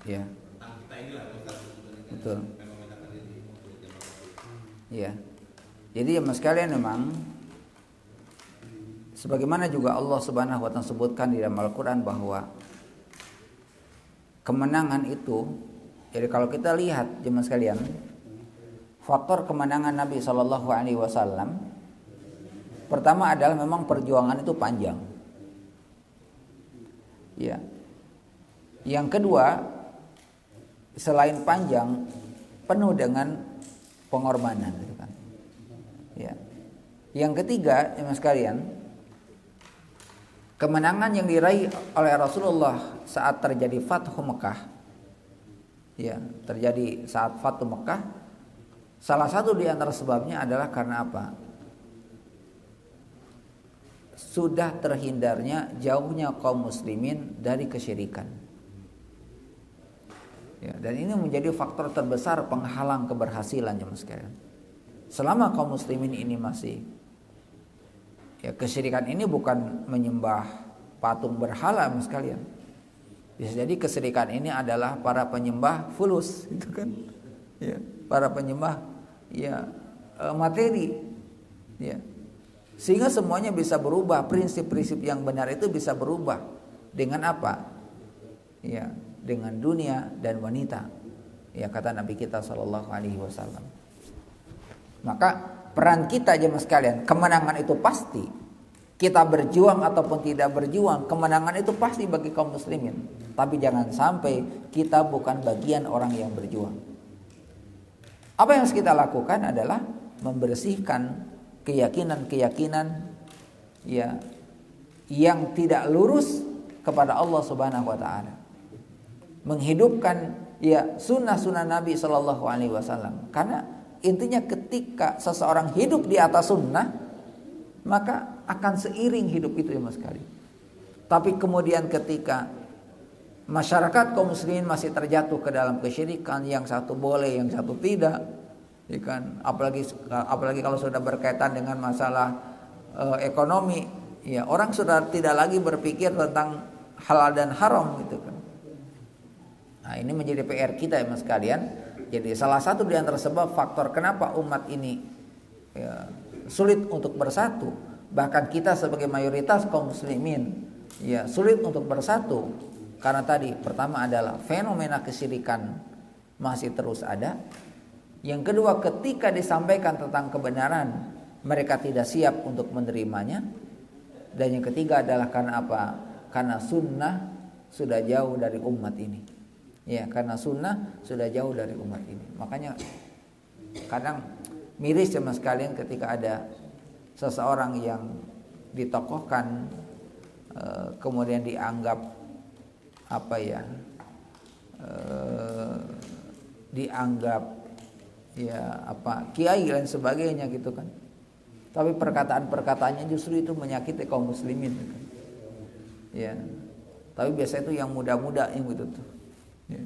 Speaker 1: Ya, betul. Ya. Jadi ya mas sekalian, memang sebagaimana juga Allah Subhanahu wa taala sebutkan di dalam Al-Qur'an bahwa kemenangan itu, jadi kalau kita lihat jemaah sekalian, faktor kemenangan Nabi Shallallahu alaihi wasallam pertama adalah memang perjuangan itu panjang. Ya. Yang kedua, selain panjang, penuh dengan pengorbanan, gitu kan. Ya. Yang ketiga, jemaah sekalian, kemenangan yang diraih oleh Rasulullah saat terjadi Fathu Mekah, ya, terjadi saat Fathu Mekah, salah satu di antara sebabnya adalah karena apa? Sudah terhindarnya jauhnya kaum muslimin dari kesyirikan. Ya, dan ini menjadi faktor terbesar penghalang keberhasilan jemaah sekalian. Selama kaum muslimin ini masih, ya, kesyirikan ini bukan menyembah patung berhala jemaah sekalian. Bisa jadi kesyirikan ini adalah para penyembah fulus, gitu kan? Ya, para penyembah ya materi. Ya. Sehingga semuanya bisa berubah, prinsip-prinsip yang benar itu bisa berubah dengan apa? Ya, dengan dunia dan wanita. Ya, kata Nabi kita sallallahu alaihi wasallam. Maka peran kita jemaah sekalian, kemenangan itu pasti. Kita berjuang ataupun tidak berjuang, kemenangan itu pasti bagi kaum muslimin. Tapi jangan sampai kita bukan bagian orang yang berjuang. Apa yang harus kita lakukan adalah membersihkan keyakinan-keyakinan ya yang tidak lurus kepada Allah Subhanahu wa taala. Menghidupkan ya sunnah-sunnah Nabi Shallallahu alaihi wasallam. Karena intinya ketika seseorang hidup di atas sunnah, maka akan seiring hidup itu ya mas sekali. Tapi kemudian ketika masyarakat kaum muslimin masih terjatuh ke dalam kesyirikan, yang satu boleh, yang satu tidak, ya kan? Apalagi kalau sudah berkaitan dengan masalah ekonomi, ya orang sudah tidak lagi berpikir tentang halal dan haram, gitu kan. Nah, ini menjadi PR kita ya mas sekalian. Jadi salah satu di antara sebab faktor kenapa umat ini ya, sulit untuk bersatu, bahkan kita sebagai mayoritas kaum muslimin ya sulit untuk bersatu, karena tadi pertama adalah fenomena kesyirikan masih terus ada. Yang kedua, ketika disampaikan tentang kebenaran mereka tidak siap untuk menerimanya. Dan yang ketiga adalah karena apa? Karena sunnah sudah jauh dari umat ini. Ya, karena sunnah sudah jauh dari umat ini. Makanya kadang miris sama sekalian ketika ada seseorang yang ditokohkan kemudian dianggap apa ya, dianggap ya apa kiai dan sebagainya, gitu kan. Tapi perkataan-perkataannya justru itu menyakiti kaum muslimin, gitu kan. Ya. Tapi biasa itu yang muda-muda yang gitu tuh. Ya.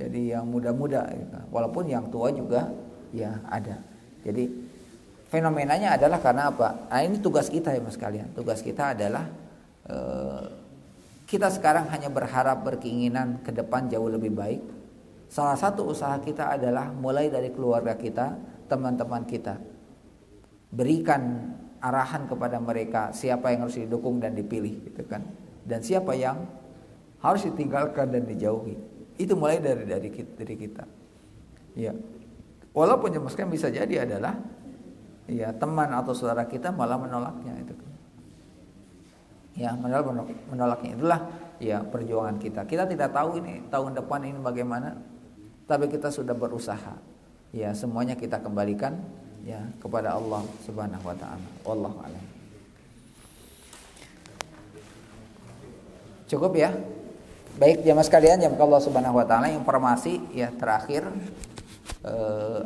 Speaker 1: Jadi yang muda-muda, gitu. Walaupun yang tua juga ya ada. Jadi fenomenanya adalah karena apa? Nah, ini tugas kita ya mas kalian. Tugas kita adalah kita sekarang hanya berharap, berkeinginan ke depan jauh lebih baik. Salah satu usaha kita adalah mulai dari keluarga kita, teman-teman kita. Berikan arahan kepada mereka siapa yang harus didukung dan dipilih, gitu kan. Dan siapa yang harus ditinggalkan dan dijauhi. Itu mulai dari kita. Ya. Walaupun jemaskan bisa jadi adalah ya teman atau saudara kita malah menolaknya, itu kan. Ya, menolaknya itulah ya perjuangan kita. Kita tidak tahu ini tahun depan ini bagaimana, tapi kita sudah berusaha. Ya, semuanya kita kembalikan ya kepada Allah Subhanahu wa taala. Wallahu a'lam. Cukup ya? Baik jamaah sekalian, jamaah Allah Subhanahu wa taala, informasi ya terakhir,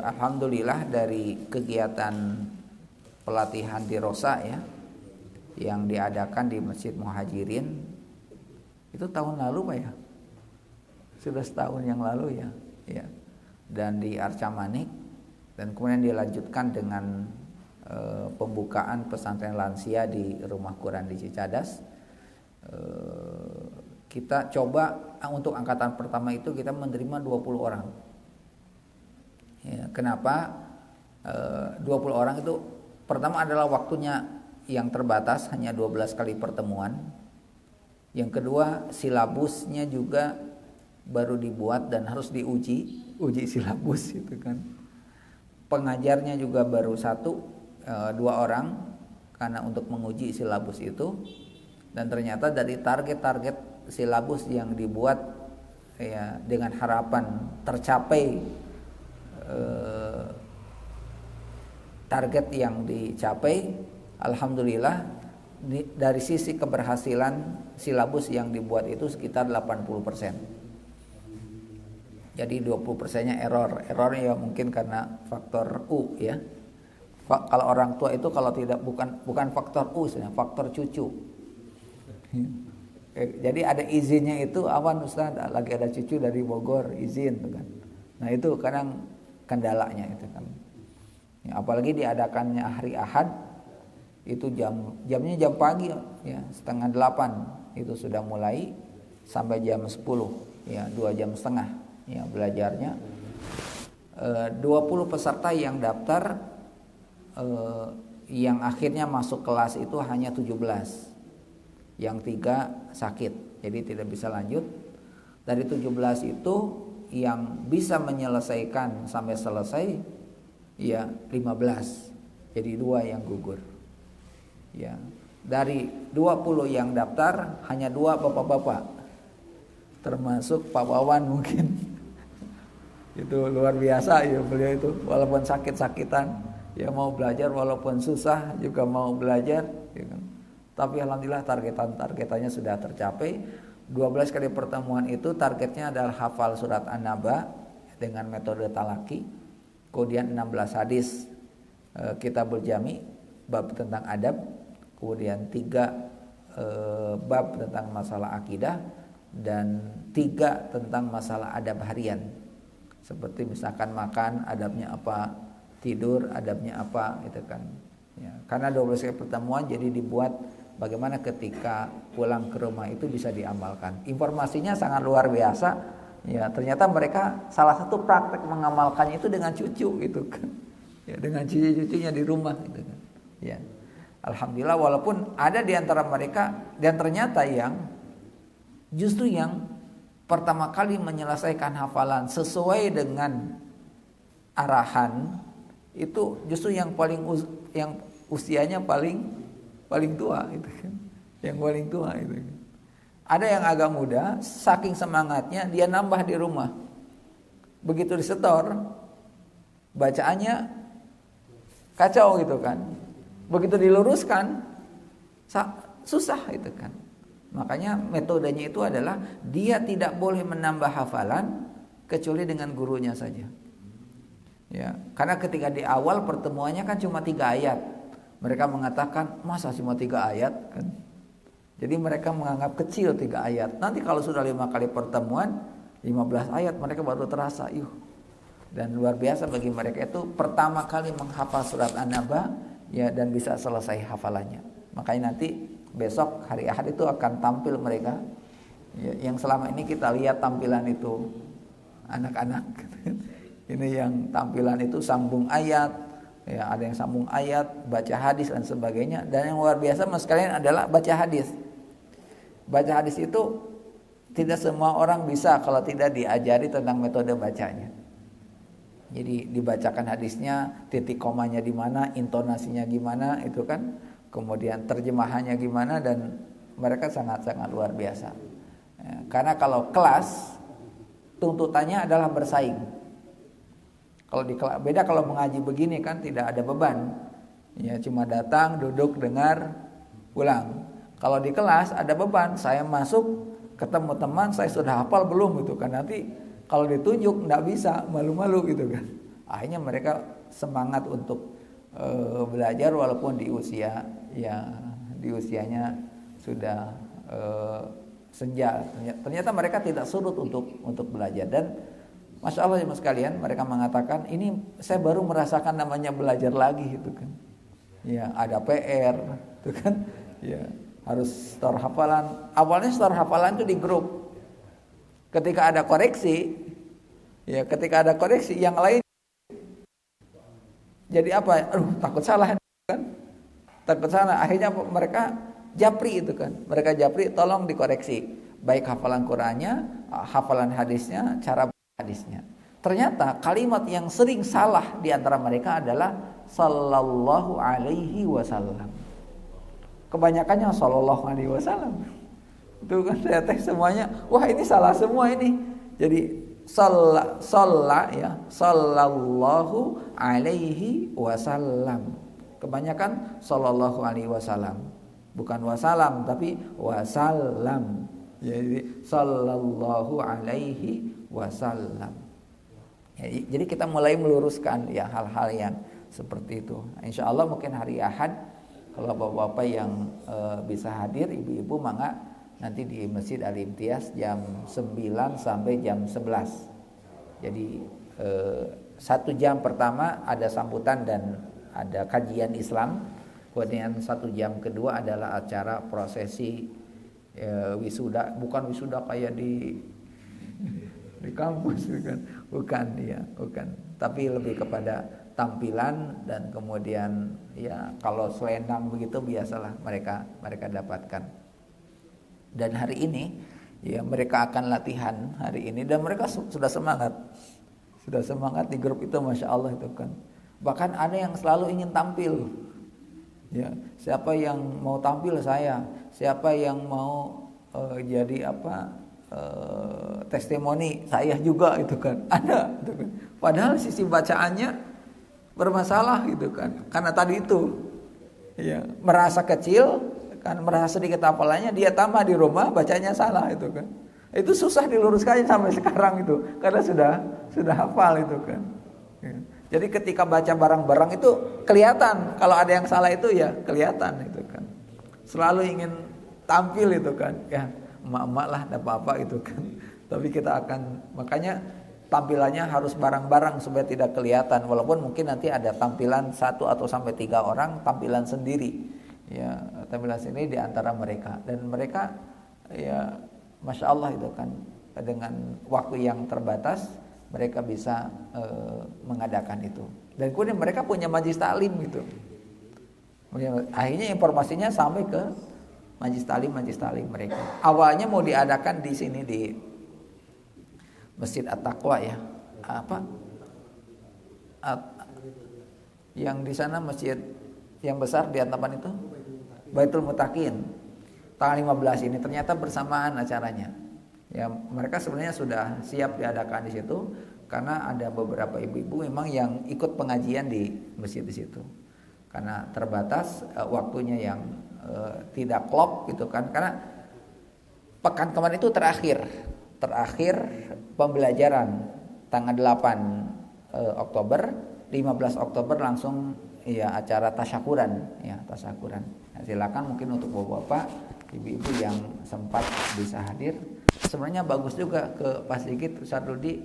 Speaker 1: alhamdulillah dari kegiatan pelatihan di Rosa ya yang diadakan di Masjid Muhajirin itu tahun lalu Pak ya. Sudah setahun yang lalu ya. Ya. Dan di Arca Manik, dan kemudian dilanjutkan dengan pembukaan pesantren lansia di Rumah Quran di Cicadas. kita coba untuk angkatan pertama itu kita menerima 20 orang. Ya, kenapa 20 orang itu? Pertama adalah waktunya yang terbatas, hanya 12 kali pertemuan. Yang kedua, silabusnya juga baru dibuat dan harus uji silabus itu kan. Pengajarnya juga baru 2 orang karena untuk menguji silabus itu. Dan ternyata dari target-target silabus yang dibuat ya dengan harapan tercapai target yang dicapai, alhamdulillah dari sisi keberhasilan silabus yang dibuat itu sekitar 80%. Jadi 20%-nya error. Errornya ya mungkin karena faktor U ya. Kalau orang tua itu kalau tidak bukan faktor U, faktor cucu. Jadi ada izinnya itu, awan Ustaz lagi ada cucu dari Bogor izin tuh kan. Nah itu kadang kendalanya itu kan. Ya, apalagi diadakannya hari Ahad itu jamnya jam pagi ya 7:30 itu sudah mulai sampai jam 10 ya 2 jam setengah ya belajarnya. 20 peserta yang daftar yang akhirnya masuk kelas itu hanya 17, yang 3 sakit jadi tidak bisa lanjut. Dari 17 itu yang bisa menyelesaikan sampai selesai ya 15, jadi 2 yang gugur. Ya, dari 20 yang daftar hanya 2 bapak-bapak, termasuk Pak Wawan mungkin. Itu luar biasa ya beliau itu, walaupun sakit-sakitan ya mau belajar, walaupun susah juga mau belajar ya kan. Tapi alhamdulillah targetannya sudah tercapai. 12 kali pertemuan itu targetnya adalah hafal surat An-Naba dengan metode talaki. Kemudian 16 hadis Kitabul Jami, bab tentang adab. Kemudian 3 bab tentang masalah akidah. Dan 3 tentang masalah adab harian. Seperti misalkan makan, adabnya apa, tidur, adabnya apa, gitu kan. Ya, karena 12 kali pertemuan jadi dibuat bagaimana ketika pulang ke rumah itu bisa diamalkan. Informasinya sangat luar biasa. Ya, ternyata mereka salah satu praktek mengamalkannya itu dengan cucu gitu kan. Ya, dengan cucu-cucunya di rumah gitu kan. Ya. Alhamdulillah walaupun ada di antara mereka dan ternyata yang justru yang pertama kali menyelesaikan hafalan sesuai dengan arahan itu justru yang yang usianya paling tua itu kan. Yang paling tua itu kan. Ada yang agak muda, saking semangatnya dia nambah di rumah. Begitu disetor, bacaannya kacau gitu kan. Begitu diluruskan, susah itu kan. Makanya metodenya itu adalah dia tidak boleh menambah hafalan kecuali dengan gurunya saja. Ya, karena ketika di awal pertemuannya kan cuma 3 ayat. Mereka mengatakan masa cuma 3 ayat kan. Jadi mereka menganggap kecil 3 ayat. Nanti kalau sudah 5 kali pertemuan 15 ayat mereka baru terasa Dan luar biasa bagi mereka itu pertama kali menghafal surat An-Naba ya dan bisa selesai hafalannya. Makanya nanti besok hari Ahad itu akan tampil mereka ya, yang selama ini kita lihat tampilan itu anak-anak. Ini yang tampilan itu sambung ayat, ya ada yang sambung ayat, baca hadis dan sebagainya. Dan yang luar biasa mas sekalian adalah baca hadis. Baca hadis itu tidak semua orang bisa kalau tidak diajari tentang metode bacanya. Jadi dibacakan hadisnya, titik komanya di mana, intonasinya gimana, itu kan. Kemudian terjemahannya gimana dan mereka sangat-sangat luar biasa. Ya, karena kalau kelas tuntutannya adalah bersaing. Kalau di kelas beda kalau mengaji begini kan tidak ada beban. Ya cuma datang, duduk, dengar, pulang. Kalau di kelas ada beban, saya masuk ketemu teman, saya sudah hafal belum gitu kan. Nanti kalau ditunjuk enggak bisa, malu-malu gitu kan. Akhirnya mereka semangat untuk belajar walaupun di usianya sudah senja. Ternyata mereka tidak surut untuk belajar dan Masya Allah ya sekalian, mereka mengatakan ini saya baru merasakan namanya belajar lagi gitu kan. Ya, ada PR, itu kan. Ya, Harus store hafalan. Awalnya store hafalan itu di grup. Ketika ada koreksi, yang lain jadi apa? Takut salah kan? Takut salah. Akhirnya mereka japri itu kan. Mereka japri, tolong dikoreksi. Baik hafalan Qur'annya, hafalan hadisnya, cara hadisnya. Ternyata kalimat yang sering salah di antara mereka adalah sallallahu alaihi wasallam. Kebanyakannya sallallahu alaihi wasallam. Itu kan ternyata semuanya, wah ini salah semua ini. Jadi sallallahu alaihi wasallam. Kebanyakan sallallahu alaihi wasallam. Bukan wasalam tapi wasallam. Jadi sallallahu alaihi wasallam. Jadi kita mulai meluruskan ya hal-hal yang seperti itu. Insya Allah mungkin hari Ahad kalau bapak-bapak yang bisa hadir, ibu-ibu mangga nanti di Masjid Al-Imtiaz jam 9 sampai jam 11. Jadi 1 jam pertama ada sambutan dan ada kajian Islam. Kemudian 1 jam kedua adalah acara prosesi wisuda, bukan wisuda kayak di kampus bukan, tapi lebih kepada tampilan dan kemudian ya kalau selendang begitu biasalah mereka dapatkan. Dan hari ini ya mereka akan latihan hari ini dan mereka sudah semangat di grup itu, masya Allah itu kan. Bahkan ada yang selalu ingin tampil. Ya, siapa yang mau tampil saya, siapa yang mau jadi testimoni saya juga itu kan, ada itu kan. Padahal sisi bacaannya bermasalah gitu kan, karena tadi itu ya merasa kecil kan, merasa sedikit hafalannya, dia tambah di rumah bacanya salah itu kan. Itu susah diluruskannya sampai sekarang itu karena sudah hafal itu kan ya. Jadi ketika baca bareng-bareng itu kelihatan kalau ada yang salah, itu ya kelihatan itu kan. Selalu ingin tampil itu kan ya, emak-emak lah ada apa-apa itu kan. Tapi kita akan, makanya tampilannya harus bareng-bareng supaya tidak kelihatan. Walaupun mungkin nanti ada tampilan 1 atau sampai 3 orang tampilan sendiri. Ya, tampilan sendiri di antara mereka. Dan mereka ya masya Allah itu kan, dengan waktu yang terbatas mereka bisa mengadakan itu. Dan kemudian mereka punya majlis taklim gitu. Akhirnya informasinya sampai ke majlis taklim mereka. Awalnya mau diadakan di sini di Masjid At-Taqwa ya. Yang di sana masjid yang besar di Antapan itu Baitul Mutakin. Tanggal 15 ini ternyata bersamaan acaranya. Ya, mereka sebenarnya sudah siap diadakan di situ karena ada beberapa ibu-ibu memang yang ikut pengajian di masjid di situ. Karena terbatas waktunya yang tidak klop gitu kan, karena pekan kemarin itu terakhir pembelajaran tanggal 8 Oktober, 15 Oktober langsung ya acara tasyakuran ya, tasyakuran. Nah, silakan mungkin untuk bapak-bapak, ibu-ibu yang sempat bisa hadir. Sebenarnya bagus juga ke Pak Sigit, Ustaz Rudi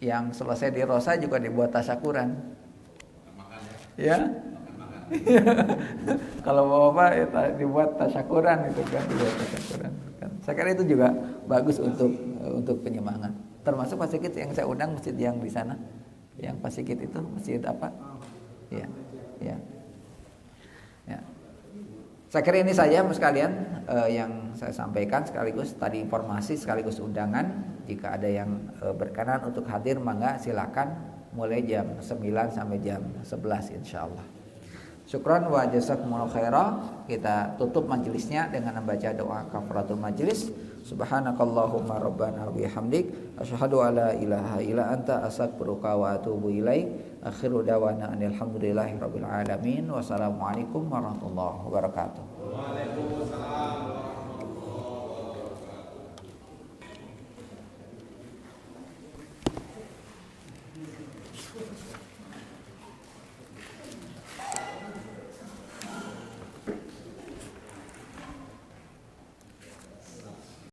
Speaker 1: yang selesai di Rosa juga dibuat tasyakuran. Ya. Kalau bapak ya dibuat tasyakuran itu kan, dibuat tasyakuran kan. Saya kira itu juga bagus untuk penyemangat. Termasuk Pak Sigit yang saya undang masjid yang di sana. Yang Pak Sigit itu masjid apa? Ya. Ya. Ya. Saya kira ini saja sekalian yang saya sampaikan, sekaligus tadi informasi sekaligus undangan. Jika ada yang berkenan untuk hadir mangga silakan, mulai jam 9 sampai jam 11 insyaallah. Syukran wa jazakumullahu khairah. Kita tutup majelisnya dengan membaca doa kafaratul majelis. Subhanakallahumma rabbana bihamdik asyhadu alla ilaha illa anta astaghfiruka wa atubu ilaik. Akhiru dawana alhamdulillahi rabbil alamin. Wassalamualaikum warahmatullahi wabarakatuh.